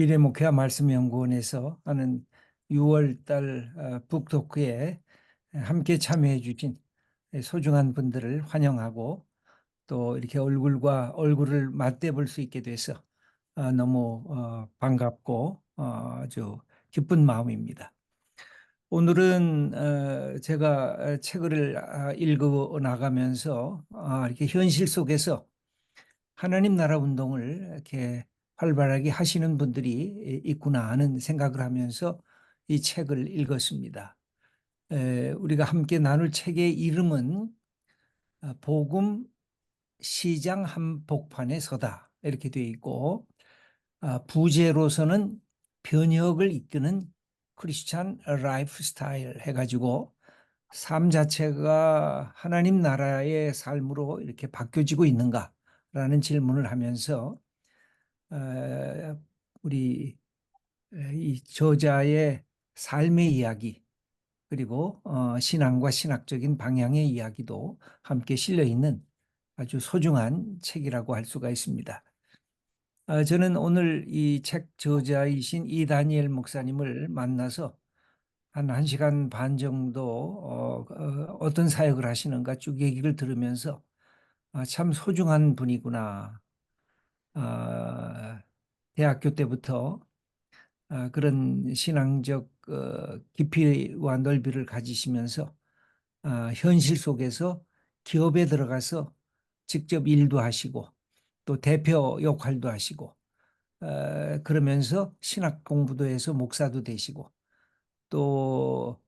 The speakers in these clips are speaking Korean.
미래목회와 말씀연구원에서 하는 6월 달 북토크에 함께 참여해 주신 소중한 분들을 환영하고 또 이렇게 얼굴과 얼굴을 맞대 볼 수 있게 돼서 너무 반갑고 아주 기쁜 마음입니다. 오늘은 제가 책을 읽어 나가면서 이렇게 현실 속에서 하나님 나라 운동을 이렇게 활발하게 하시는 분들이 있구나 하는 생각을 하면서 이 책을 읽었습니다. 우리가 함께 나눌 책의 이름은 복음 시장 한복판에 서다 이렇게 되어 있고, 부제로서는 변혁을 이끄는 크리스찬 라이프 스타일 해가지고 삶 자체가 하나님 나라의 삶으로 이렇게 바뀌어지고 있는가라는 질문을 하면서 우리 이 저자의 삶의 이야기 그리고 신앙과 신학적인 방향의 이야기도 함께 실려 있는 아주 소중한 책이라고 할 수가 있습니다. 저는 오늘 이 책 저자이신 이다니엘 목사님을 만나서 한 1시간 반 정도 어떤 사역을 하시는가 쭉 얘기를 들으면서 참 소중한 분이구나. 대학교 때부터 그런 신앙적 깊이와 넓이를 가지시면서 현실 속에서 기업에 들어가서 직접 일도 하시고 또 대표 역할도 하시고 그러면서 신학 공부도 해서 목사도 되시고 또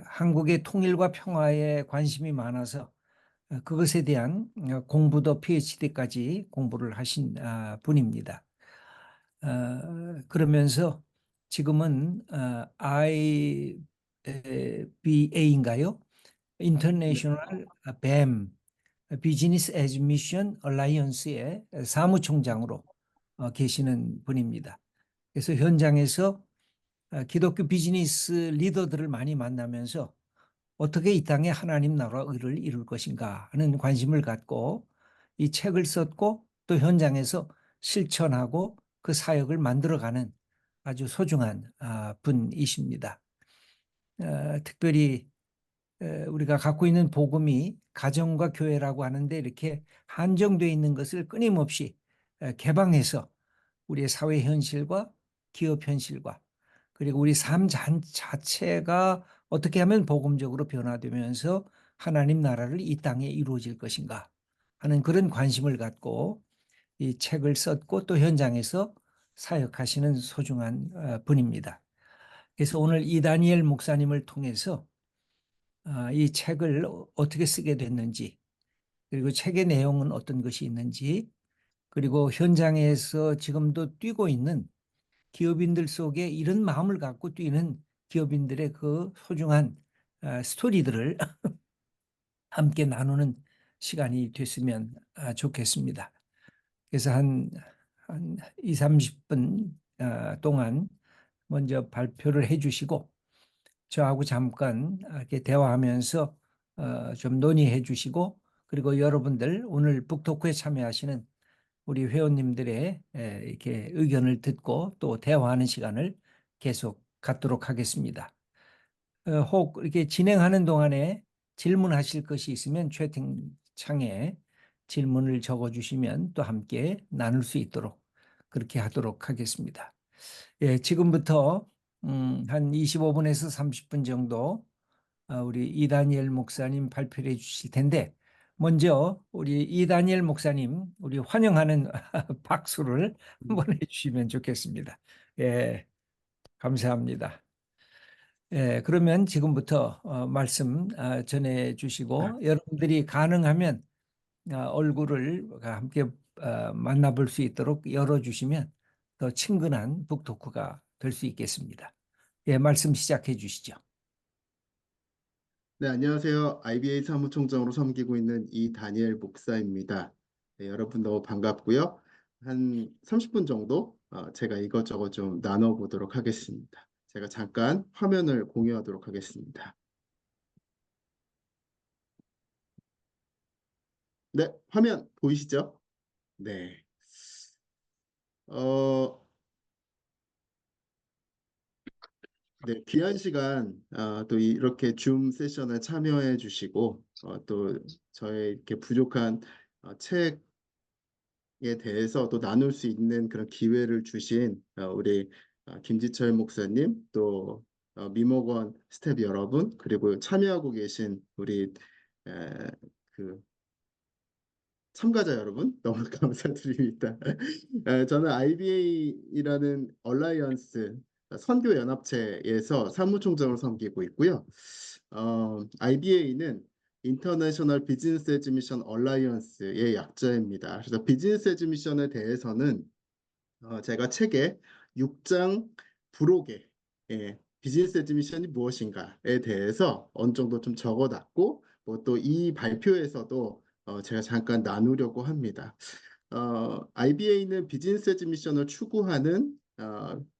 한국의 통일과 평화에 관심이 많아서 그것에 대한 공부도 PhD까지 공부를 하신 분입니다. 그러면서 지금은 IBA인가요? 네. 인터내셔널 BAM 비즈니스 애즈 미션 얼라이언스의 사무총장으로 계시는 분입니다. 그래서 현장에서 기독교 비즈니스 리더들을 많이 만나면서 어떻게 이 땅에 하나님 나라 의를 이룰 것인가 하는 관심을 갖고 이 책을 썼고 또 현장에서 실천하고 그 사역을 만들어가는 아주 소중한 분이십니다. 특별히 우리가 갖고 있는 복음이 가정과 교회라고 하는데 이렇게 한정되어 있는 것을 끊임없이 개방해서 우리의 사회 현실과 기업 현실과 그리고 우리 삶 자체가 어떻게 하면 복음적으로 변화되면서 하나님 나라를 이 땅에 이루어질 것인가 하는 그런 관심을 갖고 이 책을 썼고 또 현장에서 사역하시는 소중한 분입니다. 그래서 오늘 이다니엘 목사님을 통해서 이 책을 어떻게 쓰게 됐는지 그리고 책의 내용은 어떤 것이 있는지 그리고 현장에서 지금도 뛰고 있는 기업인들 속에 이런 마음을 갖고 뛰는 기업인들의 그 소중한 스토리들을 함께 나누는 시간이 됐으면 좋겠습니다. 그래서 한 2, 30분 동안 먼저 발표를 해 주시고 저하고 잠깐 이렇게 대화하면서 좀 논의해 주시고 그리고 여러분들 오늘 북토크에 참여하시는 우리 회원님들의 이렇게 의견을 듣고 또 대화하는 시간을 계속 갖도록 하겠습니다. 혹 이렇게 진행하는 동안에 질문하실 것이 있으면 채팅창에 질문을 적어주시면 또 함께 나눌 수 있도록 그렇게 하도록 하겠습니다. 예, 지금부터 한 25분에서 30분 정도 우리 이다니엘 목사님 발표를 해 주실 텐데 먼저 우리 이다니엘 목사님 우리 환영하는 박수를 한번 해 주시면 좋겠습니다. 예, 감사합니다. 예, 그러면 지금부터 말씀 전해 주시고 여러분들이 가능하면 얼굴을 함께 만나볼 수 있도록 열어주시면 더 친근한 북토크가 될 수 있겠습니다. 예, 말씀 시작해 주시죠. 네, 안녕하세요. IBA 사무총장으로 섬기고 있는 이다니엘 목사입니다. 네, 여러분 너무 반갑고요. 한 30분 정도 제가 이것저것 좀 나눠보도록 하겠습니다. 제가 잠깐 화면을 공유하도록 하겠습니다. 네, 화면 보이시죠? 네. 어, 네, 귀한 시간 또 이렇게 줌 세션에 참여해 주시고 또 저의 이렇게 부족한 책에 대해서 또 나눌 수 있는 그런 기회를 주신 우리 김지철 목사님 또 미목원 스태프 여러분 그리고 참여하고 계신 우리 에, 그 참가자 여러분 너무 감사드립니다. 저는 IBA이라는 얼라이언스 선교 연합체에서 사무총장을 섬기고 있고요. IBA는 인터내셔널 비즈니스 에듀 미션 얼라이언스의 약자입니다. 그래서 비즈니스 에듀 미션에 대해서는 제가 책에 6장 부록에 비즈니스 에듀 미션이 무엇인가에 대해서 어느 정도 좀 적어놨고 뭐 또 이 발표에서도 제가 잠깐 나누려고 합니다. IBA는 비즈니스 에듀 미션을 추구하는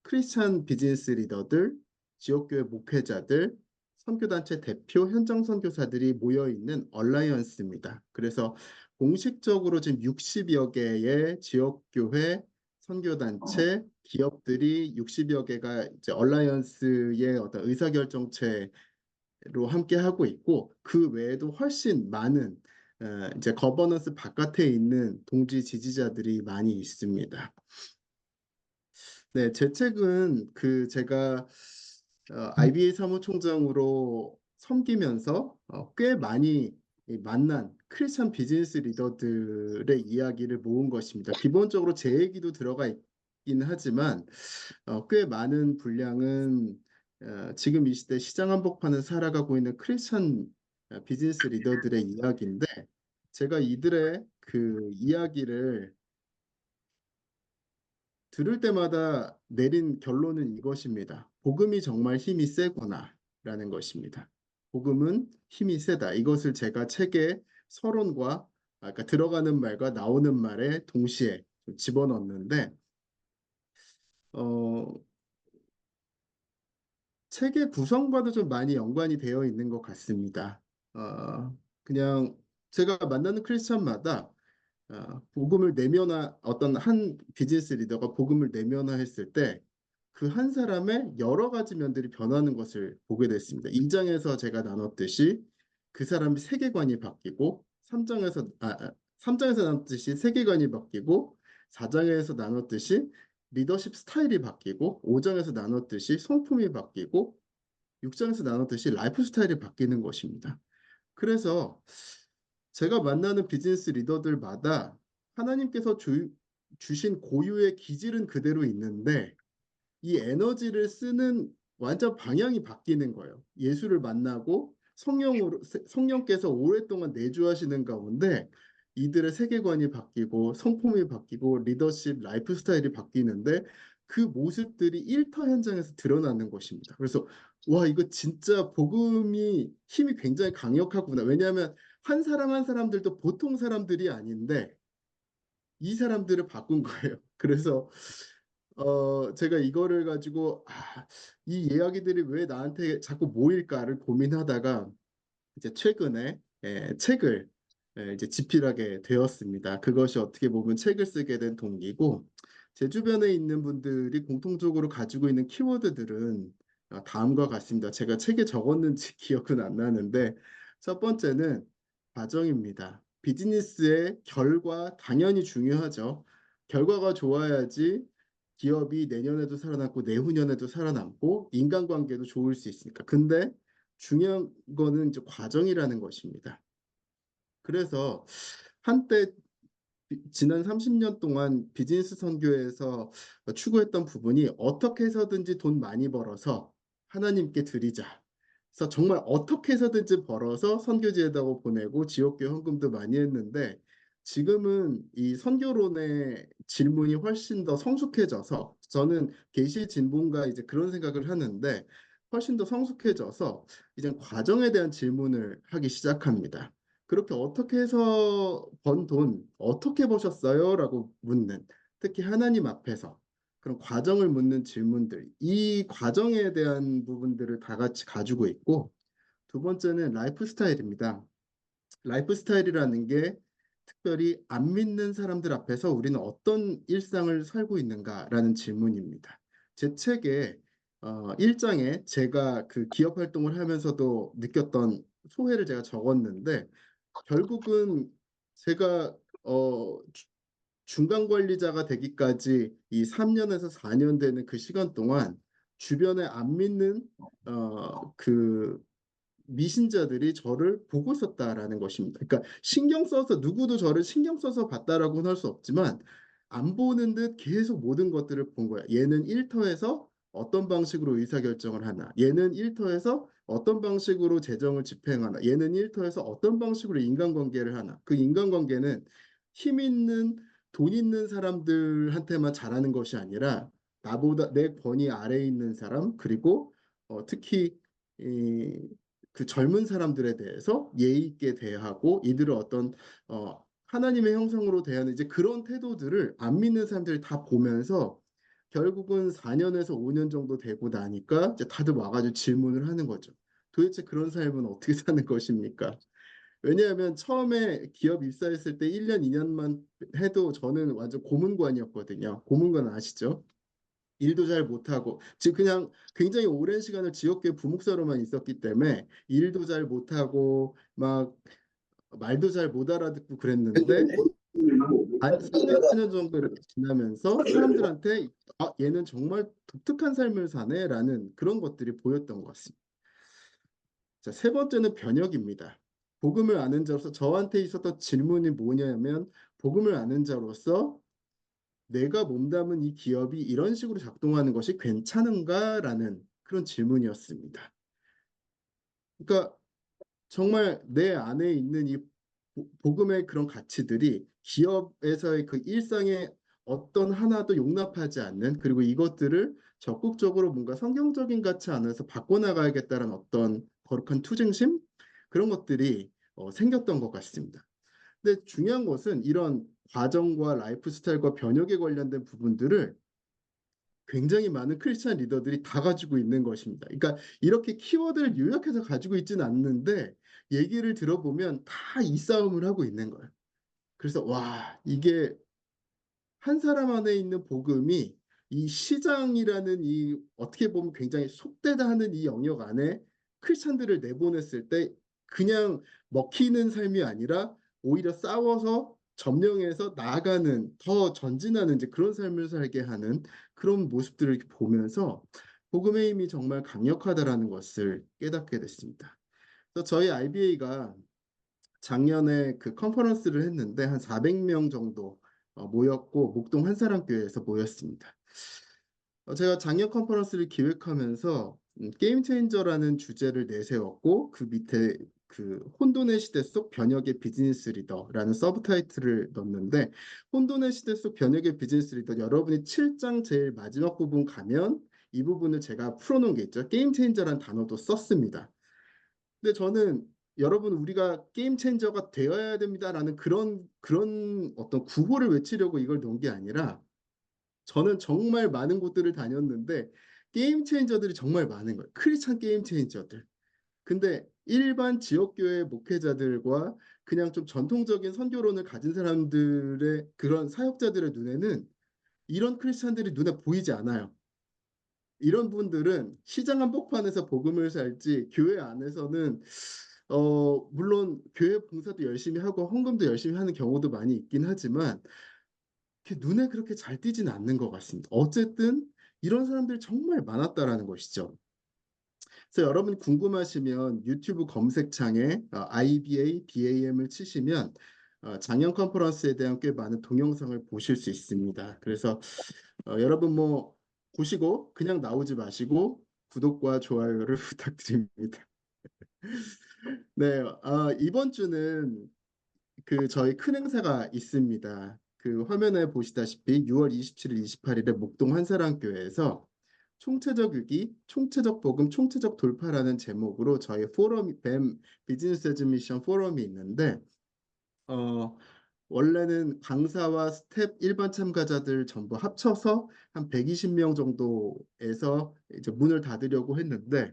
크리스찬 비즈니스 리더들, 지역교회 목회자들, 선교단체 대표, 현장 선교사들이 모여 있는 얼라이언스입니다. 그래서 공식적으로 지금 60여 개의 지역교회 선교단체, 기업들이 60여 개가 이제 얼라이언스의 어떤 의사결정체로 함께 하고 있고 그 외에도 훨씬 많은 이제 거버넌스 바깥에 있는 동지 지지자들이 많이 있습니다. 네, 제 책은 그 제가 IBA 사무총장으로 섬기면서 꽤 많이 이 만난 크리스천 비즈니스 리더들의 이야기를 모은 것입니다. 기본적으로 제 얘기도 들어가 있긴 하지만 꽤 많은 분량은 지금 이 시대 시장 한복판을 살아가고 있는 크리스천 비즈니스 리더들의 이야기인데 제가 이들의 그 이야기를 들을 때마다 내린 결론은 이것입니다. 복음이 정말 힘이 세구나라는 것입니다. 복음은 힘이 세다. 이것을 제가 책의 서론과 아까 들어가는 말과 나오는 말에 동시에 집어넣는데 어, 책의 구성과도 좀 많이 연관이 되어 있는 것 같습니다. 그냥 제가 만나는 크리스천마다 복음을 내면화 어떤 한 비즈니스 리더가 복음을 내면화했을 때 그 한 사람의 여러 가지 면들이 변하는 것을 보게 됐습니다. 2장에서 제가 나눴듯이 그 사람의 세계관이 바뀌고 3장에서 나눴듯이 세계관이 바뀌고 4장에서 나눴듯이 리더십 스타일이 바뀌고 5장에서 나눴듯이 성품이 바뀌고 6장에서 나눴듯이 라이프 스타일이 바뀌는 것입니다. 그래서 제가 만나는 비즈니스 리더들마다 하나님께서 주신 고유의 기질은 그대로 있는데 이 에너지를 쓰는 완전 방향이 바뀌는 거예요. 예수를 만나고 성령께서 오랫동안 내주하시는 가운데 이들의 세계관이 바뀌고 성품이 바뀌고 리더십 라이프 스타일이 바뀌는데 그 모습들이 일터 현장에서 드러나는 것입니다. 그래서 와 이거 진짜 복음이 힘이 굉장히 강력하구나. 왜냐하면 한 사람 한 사람들도 보통 사람들이 아닌데 이 사람들을 바꾼 거예요. 그래서 제가 이거를 가지고 이 이야기들이 왜 나한테 자꾸 모일까를 고민하다가 이제 최근에 책을 이제 집필하게 되었습니다. 그것이 어떻게 보면 책을 쓰게 된 동기고 제 주변에 있는 분들이 공통적으로 가지고 있는 키워드들은 다음과 같습니다. 제가 책에 적었는지 기억은 안 나는데 첫 번째는 과정입니다. 비즈니스의 결과 당연히 중요하죠. 결과가 좋아야지 기업이 내년에도 살아남고 내후년에도 살아남고 인간관계도 좋을 수 있으니까. 근데 중요한 거는 이제 과정이라는 것입니다. 그래서 한때 지난 30년 동안 비즈니스 선교에서 추구했던 부분이 어떻게 해서든지 돈 많이 벌어서 하나님께 드리자. 그래서 정말 어떻게 해서든지 벌어서 선교지에다가 보내고 지역교회 헌금도 많이 했는데 지금은 이 선교론의 질문이 훨씬 더 성숙해져서 저는 계시 진보인가 이제 그런 생각을 하는데 훨씬 더 성숙해져서 이제 과정에 대한 질문을 하기 시작합니다. 그렇게 어떻게 해서 번 돈 어떻게 버셨어요? 라고 묻는 특히 하나님 앞에서 그런 과정을 묻는 질문들 이 과정에 대한 부분들을 다 같이 가지고 있고 두 번째는 라이프 스타일입니다. 라이프 스타일이라는 게 특별히 안 믿는 사람들 앞에서 우리는 어떤 일상을 살고 있는가라는 질문입니다. 제 책에 1장에 제가 그 기업 활동을 하면서도 느꼈던 소회를 제가 적었는데 결국은 제가 중간 관리자가 되기까지 이 3년에서 4년 되는 그 시간 동안 주변에 안 믿는 그 미신자들이 저를 보고 있었다라는 것입니다. 그러니까 신경 써서 누구도 저를 신경 써서 봤다라고는 할 수 없지만 안 보는 듯 계속 모든 것들을 본 거야. 얘는 일터에서 어떤 방식으로 의사결정을 하나. 얘는 일터에서 어떤 방식으로 재정을 집행하나. 얘는 일터에서 어떤 방식으로 인간관계를 하나. 그 인간관계는 힘 있는 돈 있는 사람들한테만 잘하는 것이 아니라 나보다 내 권위 아래에 있는 사람 그리고 특히 이 그 젊은 사람들에 대해서 예의 있게 대하고 이들을 어떤 하나님의 형상으로 대하는 이제 그런 태도들을 안 믿는 사람들이 다 보면서 결국은 4년에서 5년 정도 되고 나니까 이제 다들 와가지고 질문을 하는 거죠. 도대체 그런 삶은 어떻게 사는 것입니까? 왜냐하면 처음에 기업 입사했을 때 1년, 2년만 해도 저는 완전 고문관이었거든요. 고문관 아시죠? 일도 잘 못하고 지금 그냥 굉장히 오랜 시간을 지역교회 부목사로만 있었기 때문에 일도 잘 못하고 막 말도 잘 못 알아듣고 그랬는데 한 3년, 4년 정도 이렇게 지나면서 사람들한테 얘는 정말 독특한 삶을 사네라는 그런 것들이 보였던 것 같습니다. 자, 세 번째는 변혁입니다. 복음을 아는 자로서 저한테 있었던 질문이 뭐냐면 복음을 아는 자로서 내가 몸담은 이 기업이 이런 식으로 작동하는 것이 괜찮은가라는 그런 질문이었습니다. 그러니까 정말 내 안에 있는 이 복음의 그런 가치들이 기업에서의 그 일상의 어떤 하나도 용납하지 않는 그리고 이것들을 적극적으로 뭔가 성경적인 가치 안에서 바꿔나가야겠다는 어떤 거룩한 투쟁심 그런 것들이 생겼던 것 같습니다. 근데 중요한 것은 이런 과정과 라이프 스타일과 변혁에 관련된 부분들을 굉장히 많은 크리스찬 리더들이 다 가지고 있는 것입니다. 그러니까 이렇게 키워드를 요약해서 가지고 있지는 않는데 얘기를 들어보면 다 이 싸움을 하고 있는 거예요. 그래서 와, 이게 한 사람 안에 있는 복음이 이 시장이라는 이 어떻게 보면 굉장히 속되다 하는 이 영역 안에 크리스찬들을 내보냈을 때 그냥 먹히는 삶이 아니라 오히려 싸워서 점령해서 나아가는 더 전진하는 이제 그런 삶을 살게 하는 그런 모습들을 이렇게 보면서 복음의 힘이 정말 강력하다라는 것을 깨닫게 됐습니다. 그래서 저희 IBA가 작년에 그 컨퍼런스를 했는데 한 400명 정도 모였고 목동 한사람교회에서 모였습니다. 제가 작년 컨퍼런스를 기획하면서 게임 체인저라는 주제를 내세웠고 그 밑에 그 혼돈의 시대 속 변혁의 비즈니스 리더라는 서브타이틀을 넣었는데 혼돈의 시대 속 변혁의 비즈니스 리더 여러분이 7장 제일 마지막 부분 가면 이 부분을 제가 풀어놓은 게 있죠. 게임 체인저라는 단어도 썼습니다. 근데 저는 여러분 우리가 게임 체인저가 되어야 됩니다라는 그런 어떤 구호를 외치려고 이걸 놓은 게 아니라 저는 정말 많은 곳들을 다녔는데 게임 체인저들이 정말 많은 거예요. 크리스찬 게임 체인저들. 근데 일반 지역교회 목회자들과 그냥 좀 전통적인 선교론을 가진 사람들의 그런 사역자들의 눈에는 이런 크리스찬들이 눈에 보이지 않아요. 이런 분들은 시장 한복판에서 복음을 살지 교회 안에서는 물론 교회 봉사도 열심히 하고 헌금도 열심히 하는 경우도 많이 있긴 하지만 눈에 그렇게 잘 띄지는 않는 것 같습니다. 어쨌든 이런 사람들이 정말 많았다라는 것이죠. 그래서 여러분 궁금하시면 유튜브 검색창에 IBA, BAM을 치시면 작년 컨퍼런스에 대한 꽤 많은 동영상을 보실 수 있습니다. 그래서 여러분 뭐 보시고 그냥 나오지 마시고 구독과 좋아요를 부탁드립니다. 네, 이번 주는 그 저희 큰 행사가 있습니다. 그 화면에 보시다시피 6월 27일, 28일에 목동 한사랑교회에서 총체적 위기, 총체적 복음, 총체적 돌파라는 제목으로 저희 포럼 뱀 비즈니스 에즈 미션 포럼이 있는데 어, 원래는 강사와 스텝 일반 참가자들 전부 합쳐서 한 120명 정도에서 이제 문을 닫으려고 했는데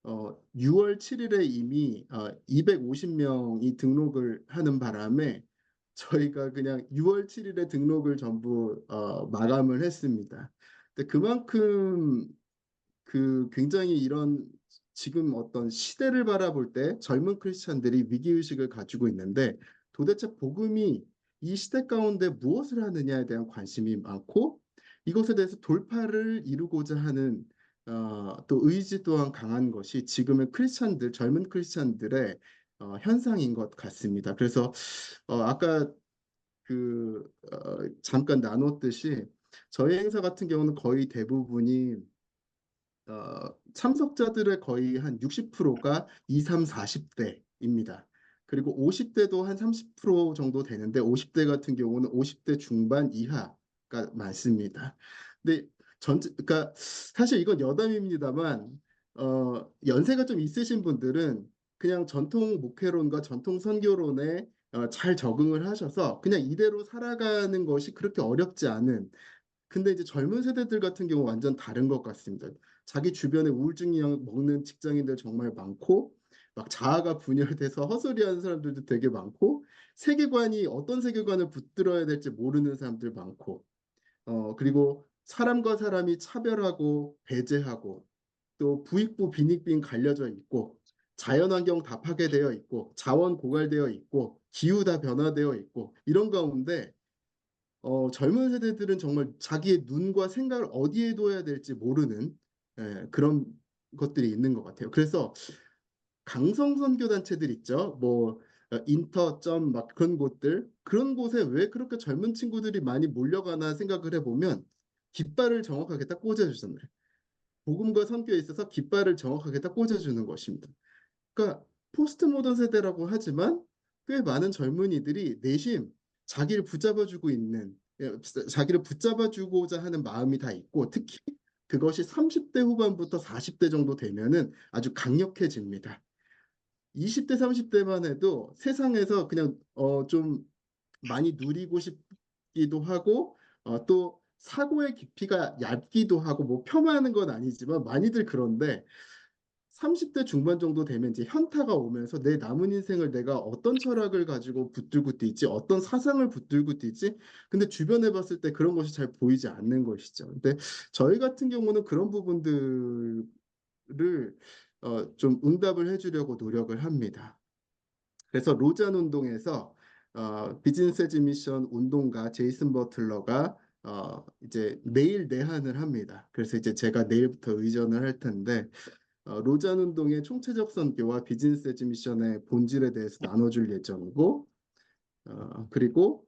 6월 7일에 이미 250명이 등록을 하는 바람에 저희가 그냥 6월 7일에 등록을 전부 마감을 했습니다. 근데 그만큼 그 굉장히 이런 지금 어떤 시대를 바라볼 때 젊은 크리스찬들이 위기의식을 가지고 있는데 도대체 복음이 이 시대 가운데 무엇을 하느냐에 대한 관심이 많고 이것에 대해서 돌파를 이루고자 하는 또 의지 또한 강한 것이 지금의 크리스찬들, 젊은 크리스찬들의 현상인 것 같습니다. 그래서 아까 잠깐 나눴듯이 저희 행사 같은 경우는 거의 대부분이 참석자들의 거의 한 60%가 20, 30, 40대입니다. 그리고 50대도 한 30% 정도 되는데 50대 같은 경우는 50대 중반 이하가 많습니다. 근데 그러니까 사실 이건 여담입니다만 연세가 좀 있으신 분들은 그냥 전통 목회론과 전통 선교론에 잘 적응을 하셔서 그냥 이대로 살아가는 것이 그렇게 어렵지 않은 근데 이제 젊은 세대들 같은 경우 완전 다른 것 같습니다. 자기 주변에 우울증이 먹는 직장인들 정말 많고 막 자아가 분열돼서 헛소리하는 사람들도 되게 많고 세계관이 어떤 세계관을 붙들어야 될지 모르는 사람들 많고 그리고 사람과 사람이 차별하고 배제하고 또 부익부 빈익빈 갈려져 있고 자연환경 다 파괴되어 있고 자원 고갈되어 있고 기후 다 변화되어 있고 이런 가운데 젊은 세대들은 정말 자기의 눈과 생각을 어디에 둬야 될지 모르는 그런 것들이 있는 것 같아요. 그래서 강성 선교 단체들 있죠. 뭐 인터점 막 그런 곳들 그런 곳에 왜 그렇게 젊은 친구들이 많이 몰려가나 생각을 해보면 깃발을 정확하게 딱 꽂아주잖아요. 복음과 선교에 있어서 깃발을 정확하게 딱 꽂아주는 것입니다. 그러니까 포스트 모던 세대라고 하지만 꽤 많은 젊은이들이 내심 자기를 붙잡아주고 있는 자기를 붙잡아주고자 하는 마음이 다 있고 특히 그것이 30대 후반부터 40대 정도 되면은 아주 강력해집니다. 20대 30대만 해도 세상에서 그냥 좀 많이 누리고 싶기도 하고 또 사고의 깊이가 얇기도 하고 뭐 폄하하는 건 아니지만 많이들 그런데 30대 중반 정도 되면 이제 현타가 오면서 내 남은 인생을 내가 어떤 철학을 가지고 붙들고 뛰지, 어떤 사상을 붙들고 뛰지. 근데 주변에 봤을 때 그런 것이 잘 보이지 않는 것이죠. 근데 저희 같은 경우는 그런 부분들을 좀 응답을 해주려고 노력을 합니다. 그래서 로잔 운동에서 비즈니스 에즈 미션 운동가 제이슨 버틀러가 이제 내일 내한을 합니다. 그래서 이제 제가 내일부터 의전을 할 텐데 로잔 운동의 총체적 선교와 비즈니스 에즈 미션의 본질에 대해서 나눠줄 예정이고 그리고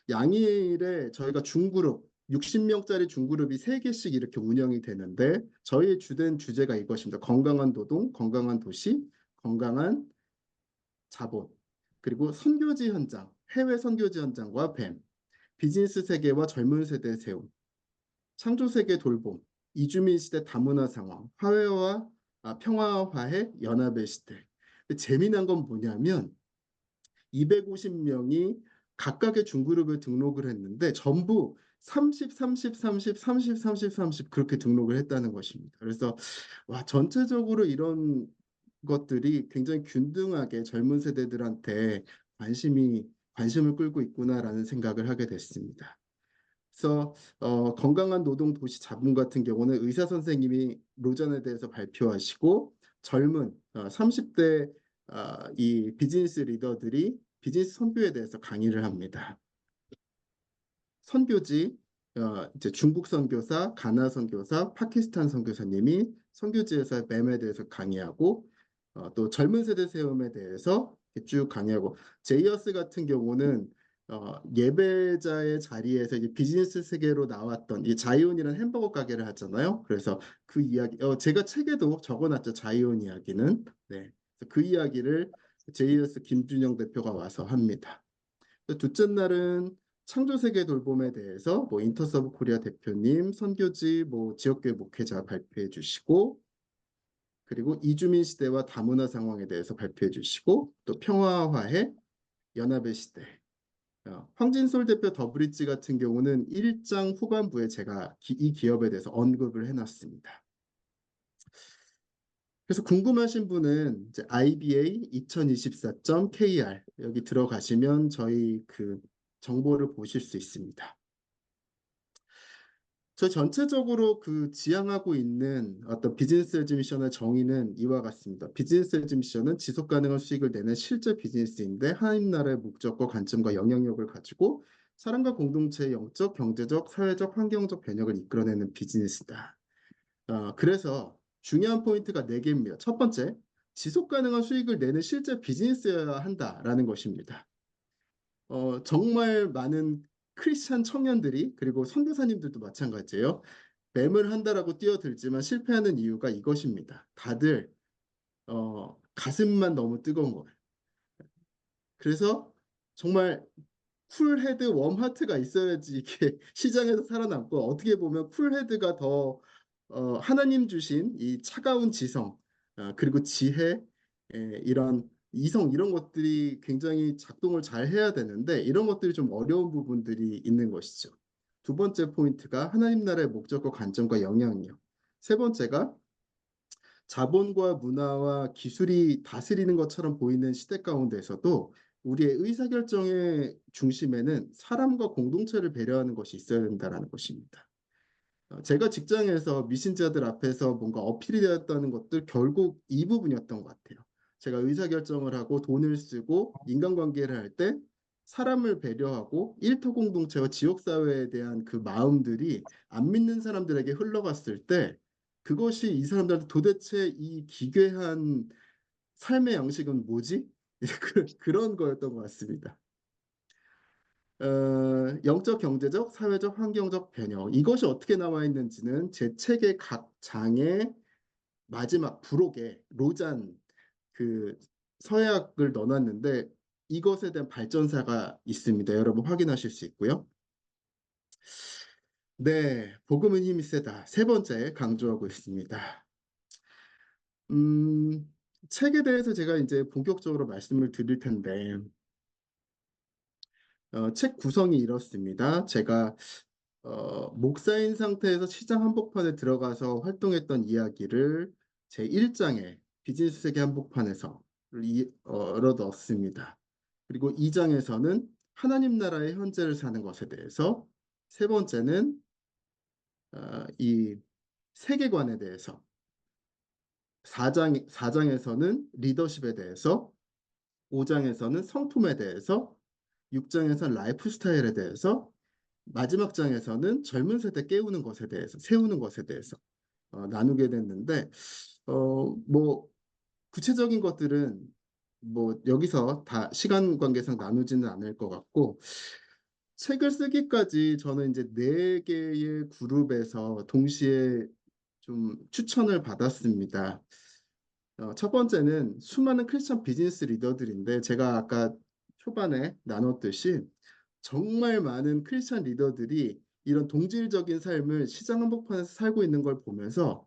양일에 저희가 중그룹 60명짜리 중그룹이 3개씩 이렇게 운영이 되는데 저희의 주된 주제가 이것입니다. 건강한 노동, 건강한 도시, 건강한 자본 그리고 선교지 현장, 해외 선교지 현장과 뱀, 비즈니스 세계와 젊은 세대 세움, 창조 세계 돌봄, 이주민 시대 다문화 상황, 화해와 평화화해 연합의 시대. 재미난 건 뭐냐면 250명이 각각의 중그룹에 등록을 했는데 전부 30, 30, 30, 30, 30, 30 그렇게 등록을 했다는 것입니다. 그래서 와 전체적으로 이런 것들이 굉장히 균등하게 젊은 세대들한테 관심을 끌고 있구나라는 생각을 하게 됐습니다. 그래서 건강한 노동 도시 자본 같은 경우는 의사 선생님이 로전에 대해서 발표하시고 젊은 30대 이 비즈니스 리더들이 비즈니스 선교에 대해서 강의를 합니다. 선교지 이제 중국 선교사, 가나 선교사, 파키스탄 선교사님이 선교지에서 맴에 대해서 강의하고 또 젊은 세대 세움에 대해서 쭉 강의하고 제이어스 같은 경우는 예배자의 자리에서 이제 비즈니스 세계로 나왔던 이 자이온이라는 햄버거 가게를 하잖아요. 그래서 그 이야기 제가 책에도 적어놨죠. 자이온 이야기는 네. 그 이야기를 제이어스 김준영 대표가 와서 합니다. 둘째 날은 창조세계 돌봄에 대해서 뭐 인터서브 코리아 대표님, 선교지 뭐 지역교회 목회자 발표해 주시고 그리고 이주민 시대와 다문화 상황에 대해서 발표해 주시고 또 평화화해 연합의 시대 황진솔 대표 더브릿지 같은 경우는 1장 후반부에 제가 이 기업에 대해서 언급을 해놨습니다. 그래서 궁금하신 분은 이제 iba2024.kr 여기 들어가시면 저희 그 정보를 보실 수 있습니다. 저 전체적으로 그 지향하고 있는 어떤 비즈니스 에즈 미션의 정의는 이와 같습니다. 비즈니스 에즈 미션은 지속 가능한 수익을 내는 실제 비즈니스인데 하나님 나라의 목적과 관점과 영향력을 가지고 사람과 공동체의 영적, 경제적, 사회적, 환경적 변혁을 이끌어내는 비즈니스다. 그래서 중요한 포인트가 네 개입니다. 첫 번째, 지속 가능한 수익을 내는 실제 비즈니스여야 한다라는 것입니다. 정말 많은 크리스찬 청년들이 그리고 선교사님들도 마찬가지예요. 뱀을 한다라고 뛰어들지만 실패하는 이유가 이것입니다. 다들 가슴만 너무 뜨거운 거예요. 그래서 정말 쿨헤드 웜하트가 있어야지 이게 시장에서 살아남고 어떻게 보면 쿨헤드가 더 하나님 주신 이 차가운 지성 그리고 지혜 이런 이성 이런 것들이 굉장히 작동을 잘 해야 되는데 이런 것들이 좀 어려운 부분들이 있는 것이죠. 두 번째 포인트가 하나님 나라의 목적과 관점과 영향이요. 세 번째가 자본과 문화와 기술이 다스리는 것처럼 보이는 시대 가운데서도 우리의 의사결정의 중심에는 사람과 공동체를 배려하는 것이 있어야 된다는 것입니다. 제가 직장에서 미신자들 앞에서 뭔가 어필이 되었다는 것들 결국 이 부분이었던 것 같아요. 제가 의사결정을 하고 돈을 쓰고 인간관계를 할 때 사람을 배려하고 일터 공동체와 지역사회에 대한 그 마음들이 안 믿는 사람들에게 흘러갔을 때 그것이 이 사람들한테 도대체 이 기괴한 삶의 양식은 뭐지? 그런 거였던 것 같습니다. 영적, 경제적, 사회적, 환경적 변형. 이것이 어떻게 나와 있는지는 제 책의 각 장의 마지막 부록에 로잔 그 서약을 넣어놨는데 이것에 대한 발전사가 있습니다. 여러분 확인하실 수 있고요. 네, 복음은 힘이 세다. 세 번째 강조하고 있습니다. 책에 대해서 제가 이제 본격적으로 말씀을 드릴 텐데 책 구성이 이렇습니다. 제가 목사인 상태에서 시장 한복판에 들어가서 활동했던 이야기를 제 1장에 비즈니스 세계 한복판에서 넣었습니다. 그리고 2장에서는 하나님 나라의 현재를 사는 것에 대해서 세 번째는 이 세계관에 대해서 4장에서는 리더십에 대해서 5장에서는 성품에 대해서 6장에서는 라이프 스타일에 대해서 마지막 장에서는 젊은 세대 깨우는 것에 대해서 세우는 것에 대해서 나누게 됐는데 뭐 구체적인 것들은 뭐 여기서 다 시간 관계상 나누지는 않을 것 같고 책을 쓰기까지 저는 이제 네 개의 그룹에서 동시에 좀 추천을 받았습니다. 첫 번째는 수많은 크리스천 비즈니스 리더들인데 제가 아까 초반에 나눴듯이 정말 많은 크리스천 리더들이 이런 동질적인 삶을 시장 한복판에서 살고 있는 걸 보면서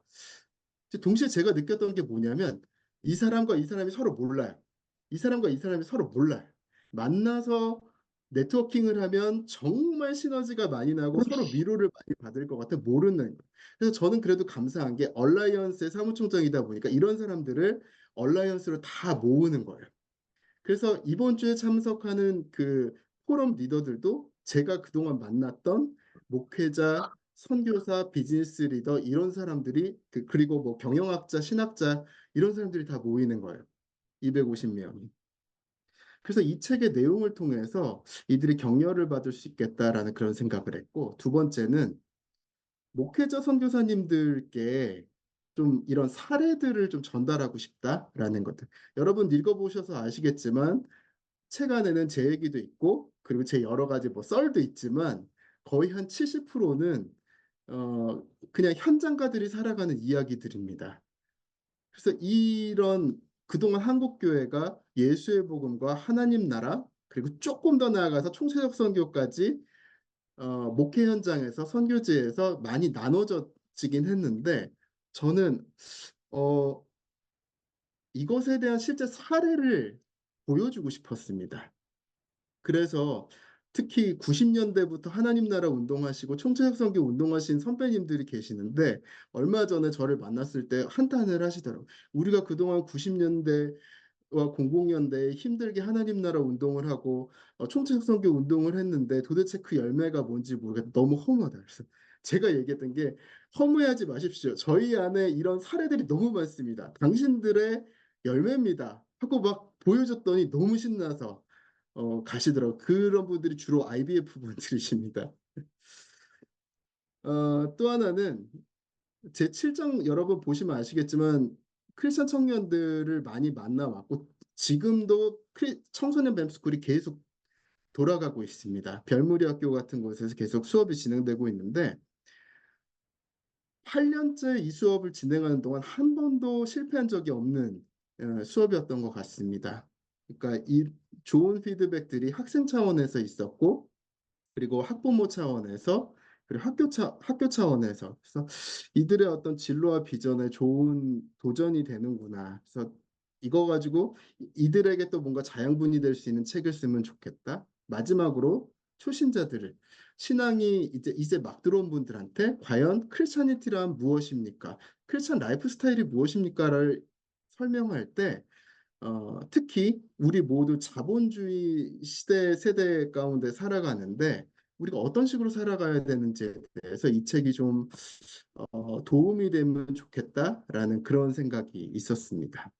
동시에 제가 느꼈던 게 뭐냐면 이 사람과 이 사람이 서로 몰라요. 이 사람과 이 사람이 서로 몰라요. 만나서 네트워킹을 하면 정말 시너지가 많이 나고 서로 위로를 많이 받을 것 같아 모르는 거예요. 그래서 저는 그래도 감사한 게 얼라이언스의 사무총장이다 보니까 이런 사람들을 얼라이언스로 다 모으는 거예요. 그래서 이번 주에 참석하는 그 포럼 리더들도 제가 그동안 만났던 목회자, 선교사, 비즈니스 리더 이런 사람들이 그리고 뭐 경영학자, 신학자 이런 사람들이 다 모이는 거예요. 250명이. 그래서 이 책의 내용을 통해서 이들이 격려를 받을 수 있겠다라는 그런 생각을 했고 두 번째는 목회자 선교사님들께 좀 이런 사례들을 좀 전달하고 싶다라는 것들. 여러분 읽어보셔서 아시겠지만 책 안에는 제 얘기도 있고 그리고 제 여러 가지 뭐 썰도 있지만 거의 한 70%는 그냥 현장가들이 살아가는 이야기들입니다. 그래서 이런 그동안 한국 교회가 예수의 복음과 하나님 나라 그리고 조금 더 나아가서 총체적 선교까지 목회 현장에서 선교지에서 많이 나눠지긴 했는데 저는 어, 이것에 대한 실제 사례를 보여주고 싶었습니다. 그래서 특히 90년대부터 하나님 나라 운동하시고 총체적 선교 운동하신 선배님들이 계시는데 얼마 전에 저를 만났을 때 한탄을 하시더라고요. 우리가 그동안 90년대와 00년대에 힘들게 하나님 나라 운동을 하고 총체적 선교 운동을 했는데 도대체 그 열매가 뭔지 모르겠다. 너무 허무하다. 그래서 제가 얘기했던 게 허무해하지 마십시오. 저희 안에 이런 사례들이 너무 많습니다. 당신들의 열매입니다. 하고 막 보여줬더니 너무 신나서 가시더라고요. 그런 분들이 주로 IBF 분들이십니다. 또 하나는 제 7장 여러분 보시면 아시겠지만 크리스천 청년들을 많이 만나왔고 지금도 청소년 뱀스쿨이 계속 돌아가고 있습니다. 별무리 학교 같은 곳에서 계속 수업이 진행되고 있는데 8년째 이 수업을 진행하는 동안 한 번도 실패한 적이 없는 수업이었던 것 같습니다. 그러니까 이 좋은 피드백들이 학생 차원에서 있었고 그리고 학부모 차원에서 그리고 학교 차원에서 그래서 이들의 어떤 진로와 비전에 좋은 도전이 되는구나. 그래서 이거 가지고 이들에게 또 뭔가 자양분이 될 수 있는 책을 쓰면 좋겠다. 마지막으로 초신자들을 신앙이 이제 막 들어온 분들한테 과연 크리스찬니티란 무엇입니까? 크리스찬 라이프 스타일이 무엇입니까를 설명할 때 특히 우리 모두 자본주의 시대 세대 가운데 살아가는데 우리가 어떤 식으로 살아가야 되는지에 대해서 이 책이 좀 도움이 되면 좋겠다라는 그런 생각이 있었습니다.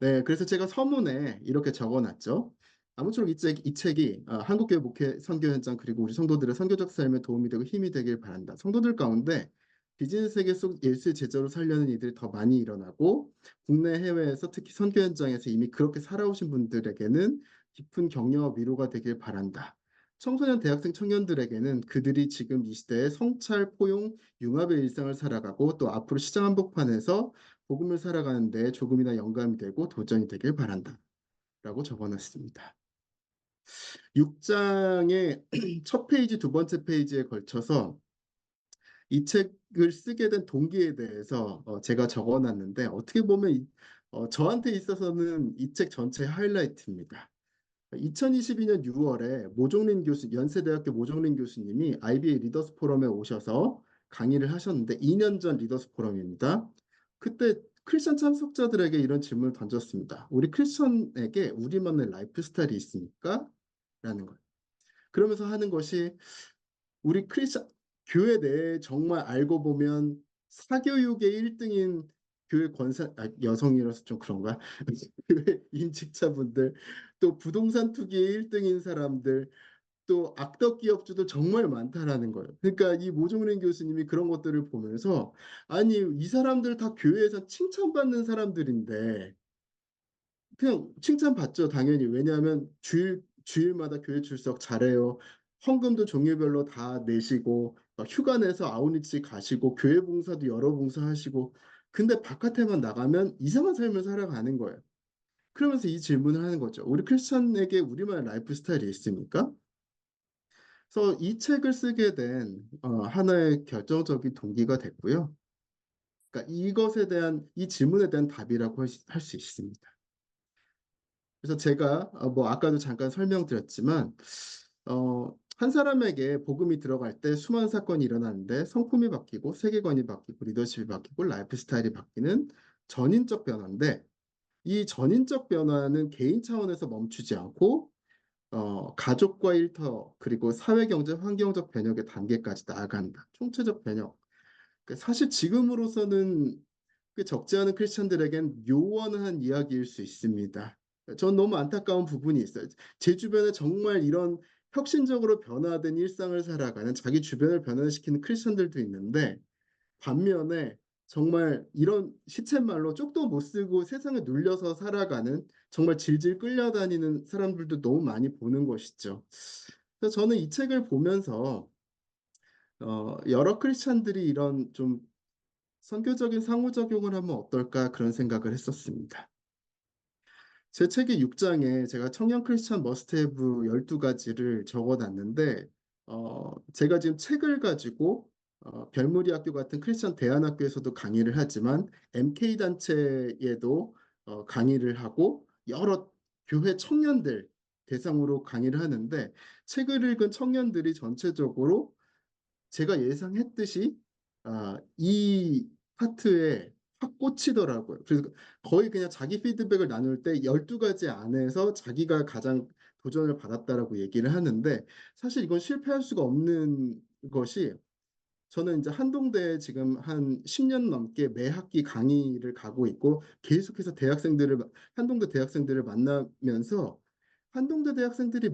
네, 그래서 제가 서문에 이렇게 적어놨죠. 아무쪼록 이 책이 한국교회 목회 선교 현장 그리고 우리 성도들의 선교적 삶에 도움이 되고 힘이 되길 바란다. 성도들 가운데 비즈니스 세계 속 예수의 제자로 살려는 이들이 더 많이 일어나고 국내 해외에서 특히 선교 현장에서 이미 그렇게 살아오신 분들에게는 깊은 격려와 위로가 되길 바란다. 청소년 대학생 청년들에게는 그들이 지금 이 시대에 성찰, 포용, 융합의 일상을 살아가고 또 앞으로 시장 한복판에서 복음을 살아가는데 조금이나 영감이 되고 도전이 되길 바란다. 라고 적어놨습니다. 6장의 첫 페이지, 두 번째 페이지에 걸쳐서 이 책을 쓰게 된 동기에 대해서 제가 적어놨는데 어떻게 보면 저한테 있어서는 이 책 전체의 하이라이트입니다. 2022년 6월에 연세대학교 모종린 교수님이 IBA 리더스 포럼에 오셔서 강의를 하셨는데 2년 전 리더스 포럼입니다. 그때 크리스천 참석자들에게 이런 질문을 던졌습니다. 우리 크리스천에게 우리만의 라이프 스타일이 있습니까? 라는 거예요. 그러면서 하는 것이 우리 크리스천 교회 내에 정말 알고 보면 사교육의 1등인 교회 여성이라서 좀 그런가? 교회 임직자분들 또 부동산 투기의 1등인 사람들 또 악덕 기업주도 정말 많다라는 거예요. 그러니까 이 모종린 교수님이 그런 것들을 보면서 아니 이 사람들 다 교회에서 칭찬받는 사람들인데 그냥 칭찬받죠 당연히. 왜냐하면 주일마다 교회 출석 잘해요. 헌금도 종류별로 다 내시고 휴가 내서 아웃리치 가시고 교회 봉사도 여러 봉사하시고 근데 바깥에만 나가면 이상한 삶을 살아가는 거예요. 그러면서 이 질문을 하는 거죠. 우리 크리스천에게 우리만의 라이프 스타일이 있습니까? 그래서 이 책을 쓰게 된 하나의 결정적인 동기가 됐고요. 그러니까 이것에 대한 이 질문에 대한 답이라고 할 수 있습니다. 그래서 제가 뭐 아까도 잠깐 설명드렸지만 한 사람에게 복음이 들어갈 때 수많은 사건이 일어나는데 성품이 바뀌고 세계관이 바뀌고 리더십이 바뀌고 라이프 스타일이 바뀌는 전인적 변화인데 이 전인적 변화는 개인 차원에서 멈추지 않고 가족과 일터 그리고 사회 경제 환경적 변혁의 단계까지 나아간다. 총체적 변혁. 사실 지금으로서는 꽤 적지 않은 크리스천들에겐 요원한 이야기일 수 있습니다. 전 너무 안타까운 부분이 있어요. 제 주변에 정말 이런 혁신적으로 변화된 일상을 살아가는 자기 주변을 변화시키는 크리스천들도 있는데 반면에 정말 이런 시쳇말로 쪽도 못 쓰고 세상에 눌려서 살아가는 정말 질질 끌려다니는 사람들도 너무 많이 보는 것이죠. 그래서 저는 이 책을 보면서 여러 크리스찬들이 이런 좀 선교적인 상호작용을 하면 어떨까 그런 생각을 했었습니다. 제 책의 6장에 제가 청년 크리스찬 머스트헤브 12가지를 적어놨는데 제가 지금 책을 가지고 별무리 학교 같은 크리스천 대안학교에서도 강의를 하지만 MK 단체에도 강의를 하고 여러 교회 청년들 대상으로 강의를 하는데 책을 읽은 청년들이 전체적으로 제가 예상했듯이 이 파트에 확 꽂히더라고요. 그래서 거의 그냥 자기 피드백을 나눌 때 12가지 안에서 자기가 가장 도전을 받았다라고 얘기를 하는데, 사실 이건 실패할 수가 없는 것이, 저는 이제 한동대에 지금 한 10년 넘게 매 학기 강의를 가고 있고 계속해서 한동대 대학생들을 만나면서 한동대 대학생들이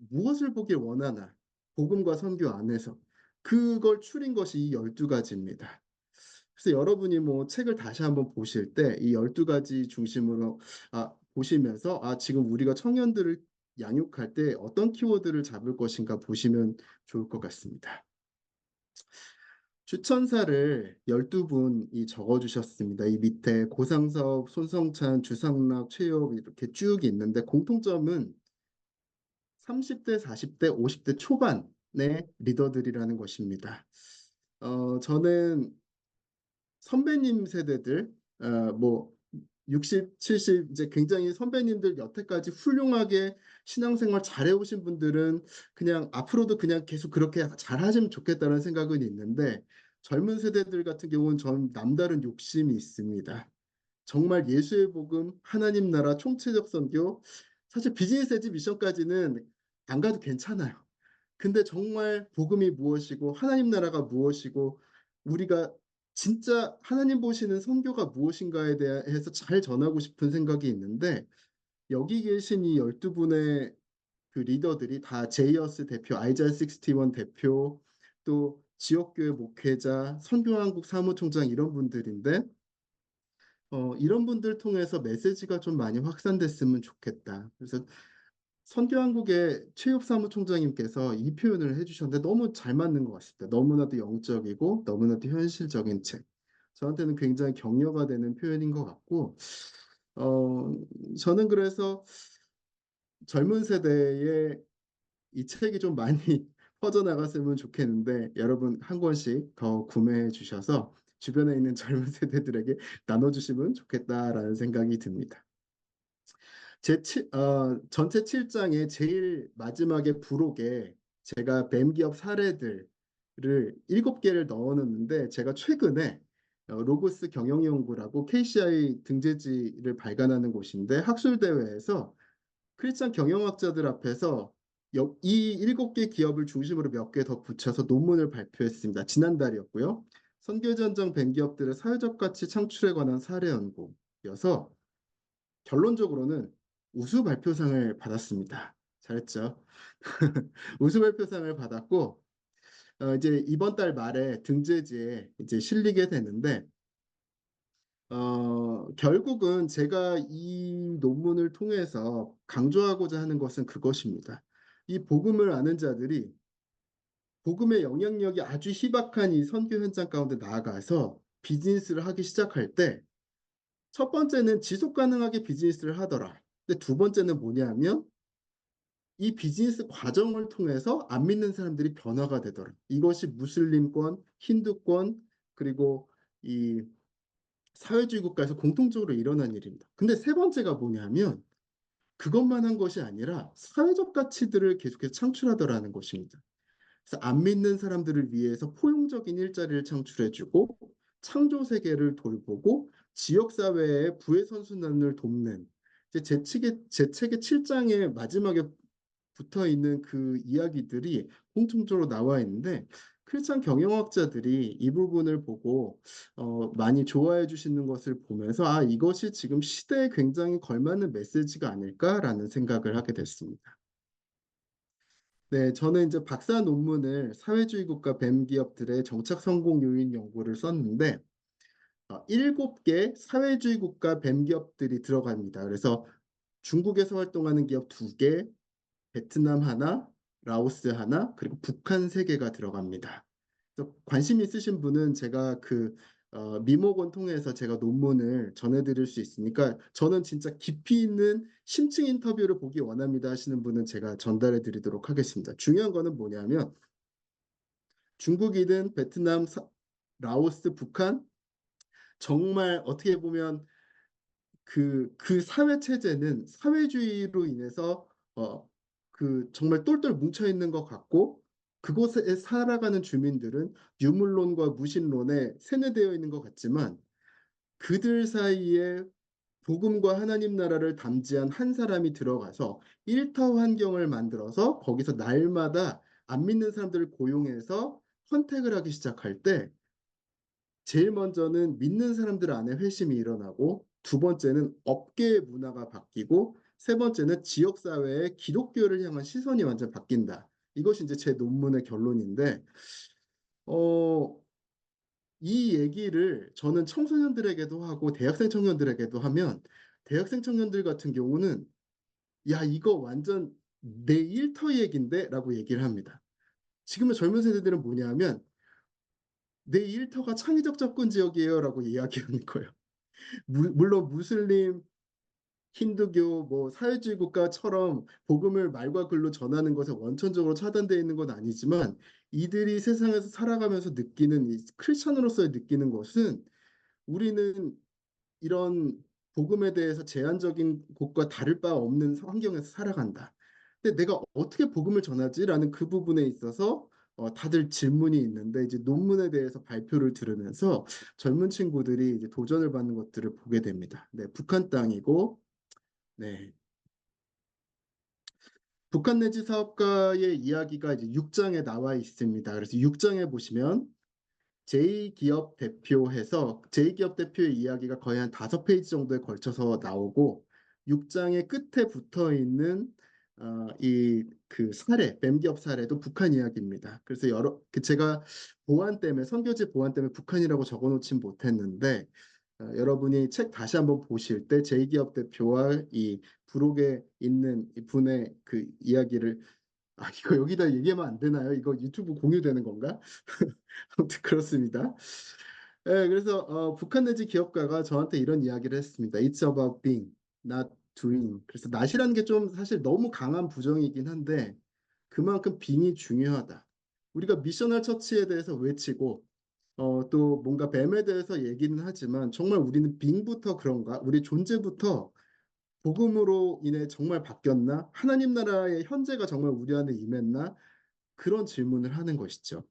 무엇을 보길 원하나, 복음과 선교 안에서 그걸 추린 것이 이 12가지입니다. 그래서 여러분이 뭐 책을 다시 한번 보실 때 이 12가지 중심으로 보시면서 지금 우리가 청년들을 양육할 때 어떤 키워드를 잡을 것인가 보시면 좋을 것 같습니다. 추천사를 12분이 적어주셨습니다. 이 밑에 고상섭, 손성찬, 주상락, 최엽 이렇게 쭉 있는데, 공통점은 30대, 40대, 50대 초반의 리더들이라는 것입니다. 저는 선배님 세대들, 뭐 60, 70 이제 굉장히 선배님들, 여태까지 훌륭하게 신앙생활 잘해오신 분들은 그냥 앞으로도 그냥 계속 그렇게 잘하시면 좋겠다는 생각은 있는데, 젊은 세대들 같은 경우는 전 남다른 욕심이 있습니다. 정말 예수의 복음, 하나님 나라, 총체적 선교, 사실 비즈니스 에지 미션까지는 안 가도 괜찮아요. 근데 정말 복음이 무엇이고 하나님 나라가 무엇이고 우리가 진짜 하나님 보시는 선교가 무엇인가에 대해서 잘 전하고 싶은 생각이 있는데, 여기 계신 이 12분의 그 리더들이 다 제이어스 대표, 아이자 61 대표, 또 지역교회 목회자, 선교한국 사무총장, 이런 분들인데, 이런 분들 통해서 메시지가 좀 많이 확산됐으면 좋겠다. 그래서 선교한국의 최엽 사무총장님께서 이 표현을 해주셨는데 너무 잘 맞는 것 같습니다. 너무나도 영적이고 너무나도 현실적인 책. 저한테는 굉장히 격려가 되는 표현인 것 같고, 어, 저는 그래서 젊은 세대에 이 책이 좀 많이 퍼져나갔으면 좋겠는데, 여러분 한 권씩 더 구매해 주셔서 주변에 있는 젊은 세대들에게 나눠주시면 좋겠다라는 생각이 듭니다. 전체 7장의 제일 마지막에 부록에 제가 뱀기업 사례들을 7개를 넣어놨는데, 제가 최근에 로고스 경영연구라고 KCI 등재지를 발간하는 곳인데, 학술대회에서 크리스찬 경영학자들 앞에서 이 7개 기업을 중심으로 몇 개 더 붙여서 논문을 발표했습니다. 지난달이었고요. 선교전장 뱀기업들의 사회적 가치 창출에 관한 사례 연구여서 결론적으로는 우수 발표상을 받았습니다. 잘했죠? 우수 발표상을 받았고, 이제 이번 달 말에 등재지에 이제 실리게 되는데, 결국은 제가 이 논문을 통해서 강조하고자 하는 것은 그것입니다. 이 복음을 아는 자들이 복음의 영향력이 아주 희박한 이 선교 현장 가운데 나아가서 비즈니스를 하기 시작할 때, 첫 번째는 지속 가능하게 비즈니스를 하더라. 근데 두 번째는 뭐냐면 이 비즈니스 과정을 통해서 안 믿는 사람들이 변화가 되더라. 이것이 무슬림권, 힌두권, 그리고 이 사회주의 국가에서 공통적으로 일어난 일입니다. 근데 세 번째가 뭐냐면 그것만 한 것이 아니라 사회적 가치들을 계속해서 창출하더라는 것입니다. 그래서 안 믿는 사람들을 위해서 포용적인 일자리를 창출해주고, 창조 세계를 돌보고, 지역 사회의 부의 선순환을 돕는, 이제 제 책의 7장의 마지막에 붙어 있는 그 이야기들이 공통적으로 나와 있는데, 크리스찬 경영학자들이 이 부분을 보고 많이 좋아해 주시는 것을 보면서 이것이 지금 시대에 굉장히 걸맞는 메시지가 아닐까라는 생각을 하게 됐습니다. 네, 저는 이제 박사 논문을 사회주의 국가 뱀 기업들의 정착 성공 요인 연구를 썼는데, 7개 사회주의 국가 뱀 기업들이 들어갑니다. 그래서 중국에서 활동하는 기업 2개, 베트남 하나, 라오스 하나, 그리고 북한 3개가 들어갑니다. 그래서 관심 있으신 분은 제가 미모건 통해서 제가 논문을 전해드릴 수 있으니까, 저는 진짜 깊이 있는 심층 인터뷰를 보기 원합니다 하시는 분은 제가 전달해 드리도록 하겠습니다. 중요한 거는 뭐냐면 중국이든 베트남, 라오스, 북한, 정말 어떻게 보면 그 사회 체제는 사회주의로 인해서 정말 똘똘 뭉쳐 있는 것 같고, 그곳에 살아가는 주민들은 유물론과 무신론에 세뇌되어 있는 것 같지만, 그들 사이에 복음과 하나님 나라를 담지한 한 사람이 들어가서 일터 환경을 만들어서 거기서 날마다 안 믿는 사람들을 고용해서 컨택을 하기 시작할 때 제일 먼저는 믿는 사람들 안에 회심이 일어나고 두 번째는 업계의 문화가 바뀌고 세 번째는 지역 사회의 기독교를 향한 시선이 완전 바뀐다. 이것이 이제 제 논문의 결론인데 어, 이 얘기를 저는 청소년들에게도 하고 대학생 청년들에게도 하면 대학생 청년들 같은 경우는 야, 이거 완전 내 일터 얘긴데? 라고 얘기를 합니다. 지금의 젊은 세대들은 뭐냐면 내 일터가 창의적 접근 지역이에요 라고 이야기하는 거예요. 물론 무슬림, 힌두교, 뭐 사회주의 국가처럼 복음을 말과 글로 전하는 것에 원천적으로 차단되어 있는 건 아니지만 이들이 세상에서 살아가면서 느끼는 이 크리스천으로서의 느끼는 것은 우리는 이런 복음에 대해서 제한적인 곳과 다를 바 없는 환경에서 살아간다. 근데 내가 어떻게 복음을 전하지라는 그 부분에 있어서 다들 질문이 있는데 이제 논문에 대해서 발표를 들으면서 젊은 친구들이 이제 도전을 받는 것들을 보게 됩니다. 네, 북한 땅이고, 네, 북한 내지 사업가의 이야기가 이제 6장에 나와 있습니다. 그래서 6장에 보시면 제2기업 대표해서 제2기업 대표의 이야기가 거의 한 5페이지 정도에 걸쳐서 나오고 6장의 끝에 붙어 있는 이 그 사례, 뱀기업 사례도 북한 이야기입니다. 그래서 제가 보안 때문에 선교지 보안 때문에 북한이라고 적어놓진 못했는데 여러분이 책 다시 한번 보실 때 제2기업 대표와 이 부록에 있는 이 분의 그 이야기를 이거 여기다 얘기하면 안 되나요? 이거 유튜브 공유되는 건가? 아무튼 그렇습니다. 예, 그래서 북한 내지 기업가가 저한테 이런 이야기를 했습니다. It's about being, not doing. 그래서 not이라는 게 좀 사실 너무 강한 부정이긴 한데 그만큼 being이 중요하다. 우리가 미셔널 처치에 대해서 외치고 또 뭔가 뱀에 대해서 얘기는 하지만 정말 우리는 being부터 그런가? 우리 존재부터 복음으로 인해 정말 바뀌었나? 하나님 나라의 현재가 정말 우리 안에 임했나? 그런 질문을 하는 것이죠.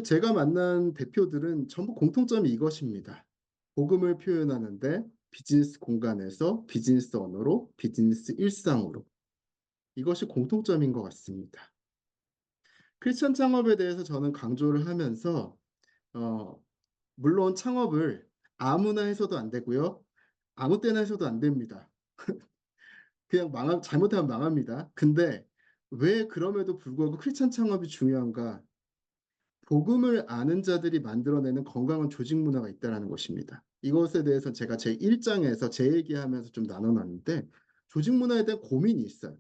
제가 만난 대표들은 전부 공통점이 이것입니다. 복음을 표현하는데 비즈니스 공간에서 비즈니스 언어로 비즈니스 일상으로 이것이 공통점인 것 같습니다. 크리스천 창업에 대해서 저는 강조를 하면서 어, 물론 창업을 아무나 해서도 안 되고요. 아무 때나 해서도 안 됩니다. 그냥 잘못하면 망합니다. 근데 왜 그럼에도 불구하고 크리스천 창업이 중요한가? 복음을 아는 자들이 만들어내는 건강한 조직 문화가 있다는 것입니다. 이것에 대해서 제가 제 1장에서 제 얘기하면서 좀 나눠놨는데 조직 문화에 대한 고민이 있어요.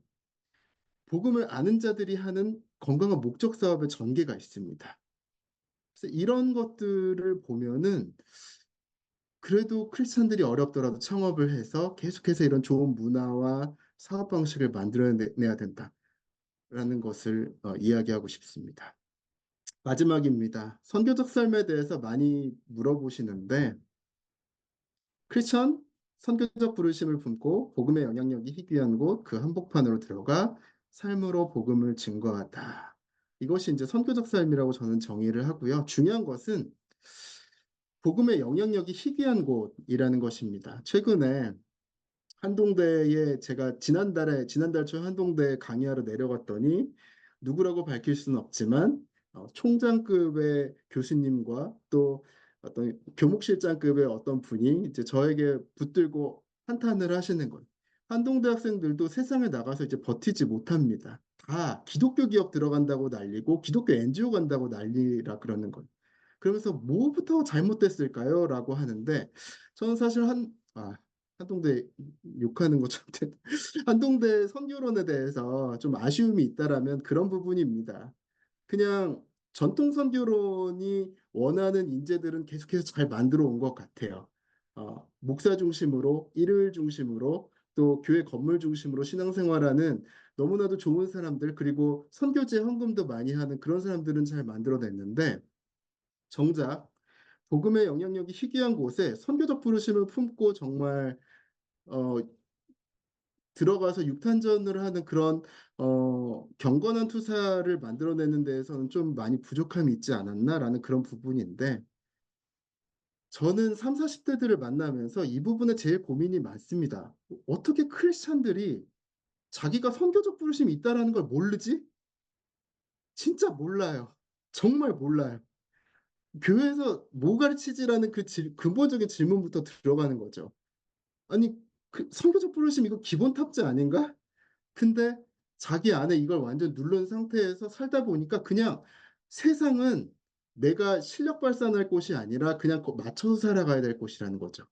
복음을 아는 자들이 하는 건강한 목적 사업의 전개가 있습니다. 그래서 이런 것들을 보면은 그래도 크리스천들이 어렵더라도 창업을 해서 계속해서 이런 좋은 문화와 사업 방식을 만들어내야 된다라는 것을 이야기하고 싶습니다. 마지막입니다. 선교적 삶에 대해서 많이 물어보시는데 크리스천 선교적 부르심을 품고 복음의 영향력이 희귀한 곳 그 한복판으로 들어가 삶으로 복음을 증거하다. 이것이 이제 선교적 삶이라고 저는 정의를 하고요. 중요한 것은 복음의 영향력이 희귀한 곳이라는 것입니다. 최근에 한동대에 제가 지난달 초 한동대 강의하러 내려갔더니 누구라고 밝힐 수는 없지만 총장급의 교수님과 또 어떤 교목실장급의 어떤 분이 이제 저에게 붙들고 한탄을 하시는 거예요. 한동대 학생들도 세상에 나가서 이제 버티지 못합니다. 다 기독교 기업 들어간다고 난리고 기독교 NGO 간다고 난리라 그러는 거예요. 그러면서 뭐부터 잘못됐을까요? 라고 하는데 저는 사실 한동대 욕하는 것처럼 한동대 선교론에 대해서 좀 아쉬움이 있다라면 그런 부분입니다. 그냥 전통 선교론이 원하는 인재들은 계속해서 잘 만들어 온 것 같아요. 목사 중심으로, 일요일 중심으로, 또 교회 건물 중심으로 신앙생활하는 너무나도 좋은 사람들, 그리고 선교지에 헌금도 많이 하는 그런 사람들은 잘 만들어냈는데 정작 복음의 영향력이 희귀한 곳에 선교적 부르심을 품고 정말 어, 들어가서 육탄전을 하는 그런 경건한 투사를 만들어내는 데에서는 좀 많이 부족함이 있지 않았나라는 그런 부분인데 저는 3, 40대들을 만나면서 이 부분에 제일 고민이 많습니다. 어떻게 크리스찬들이 자기가 선교적 부르심이 있다라는 걸 모르지? 진짜 몰라요. 정말 몰라요. 교회에서 뭐 가르치지라는 그 근본적인 질문부터 들어가는 거죠. 아니, 그 선교적 부르심 이거 기본 탑재 아닌가? 근데 자기 안에 이걸 완전 누른 상태에서 살다 보니까 그냥 세상은 내가 실력 발산할 곳이 아니라 그냥 맞춰서 살아가야 될 곳이라는 거죠.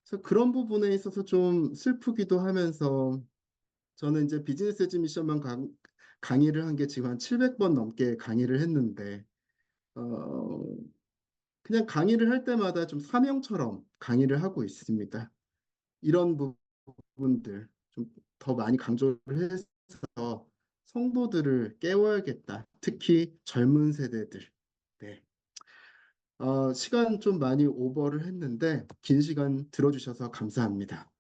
그래서 그런 부분에 있어서 좀 슬프기도 하면서 저는 이제 비즈니스 에듀 미션만 강의를 한 게 지금 한 700번 넘게 강의를 했는데 어 그냥 강의를 할 때마다 좀 사명처럼 강의를 하고 있습니다. 이런 부분들 좀 더 많이 강조를 해서 성도들을 깨워야겠다. 특히 젊은 세대들. 네. 시간 좀 많이 오버를 했는데 긴 시간 들어주셔서 감사합니다.